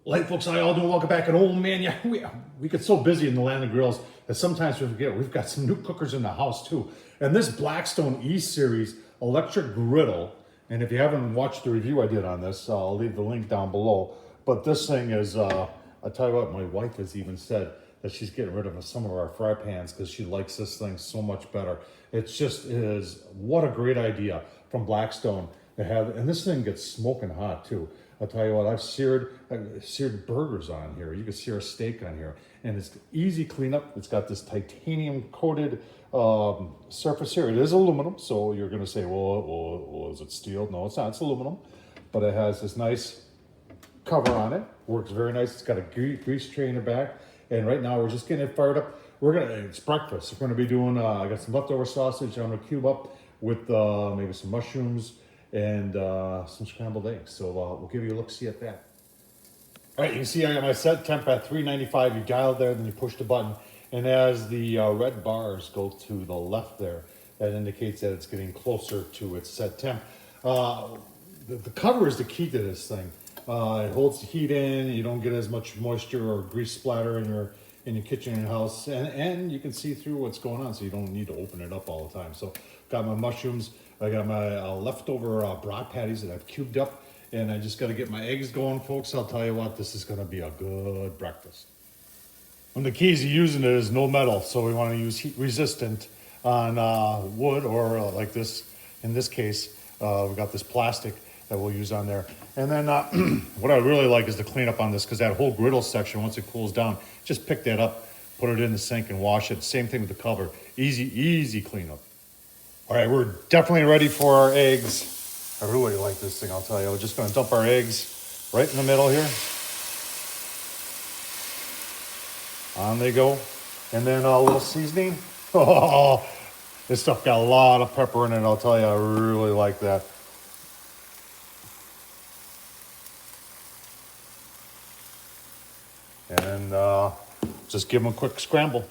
Light folks, how y'all doing? Welcome back. And oh man, yeah, we get so busy in the land of grills that sometimes we forget we've got some new cookers in the house too. And this Blackstone E-Series electric griddle, and if you haven't watched the review I did on this, I'll leave the link down below. But this thing is, I'll tell you what, my wife has even said that she's getting rid of some of our fry pans because she likes this thing so much better. It just is, what a great idea from Blackstone to have, and this thing gets smoking hot too. I'll tell you what, I've seared burgers on here. You can sear a steak on here, and it's easy cleanup. It's got this titanium coated surface here. It is aluminum, so you're going to say, well, is it steel? No, it's not. It's aluminum, but it has this nice cover on it. Works very nice. It's got a grease tray in the back, and right now we're just getting it fired up. It's breakfast. We're going to be doing. I got some leftover sausage. I'm going to cube up with maybe some mushrooms and some scrambled eggs. So we'll give you a look-see at that. All right, you can see I got my set temp at 395. You dial there, then you push the button. And as the red bars go to the left there, that indicates that it's getting closer to its set temp. The cover is the key to this thing. It holds the heat in. You don't get as much moisture or grease splatter in your kitchen and house. And you can see through what's going on, so you don't need to open it up all the time. So got my mushrooms. I got my leftover brat patties that I've cubed up, and I just got to get my eggs going, folks. I'll tell you what, this is going to be a good breakfast. One of the keys to using it is no metal, so we want to use heat resistant on wood or like this. In this case, we got this plastic that we'll use on there. And then what I really like is the cleanup on this, because that whole griddle section, once it cools down, just pick that up, put it in the sink and wash it. Same thing with the cover. Easy cleanup. All right, we're definitely ready for our eggs. I really like this thing, I'll tell you. We're just gonna dump our eggs right in the middle here. On they go. And then a little seasoning. Oh, this stuff got a lot of pepper in it, I'll tell you. I really like that. And just give them a quick scramble.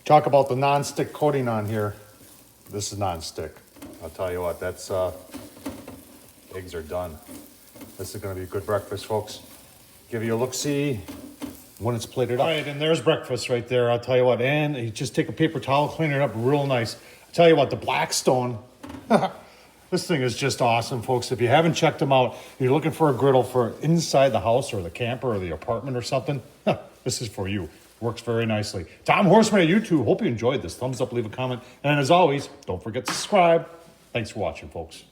Talk about the non-stick coating on here. This is non-stick. I'll tell you what, that's, eggs are done. This is gonna be a good breakfast, folks. Give you a look-see when it's plated up. All right, and there's breakfast right there, I'll tell you what. And you just take a paper towel, clean it up real nice. I'll tell you what, the Blackstone, this thing is just awesome, folks. If you haven't checked them out, you're looking for a griddle for inside the house or the camper or the apartment or something, this is for you. Works very nicely. Tom Horsman at YouTube. Hope you enjoyed this. Thumbs up, leave a comment. And as always, don't forget to subscribe. Thanks for watching, folks.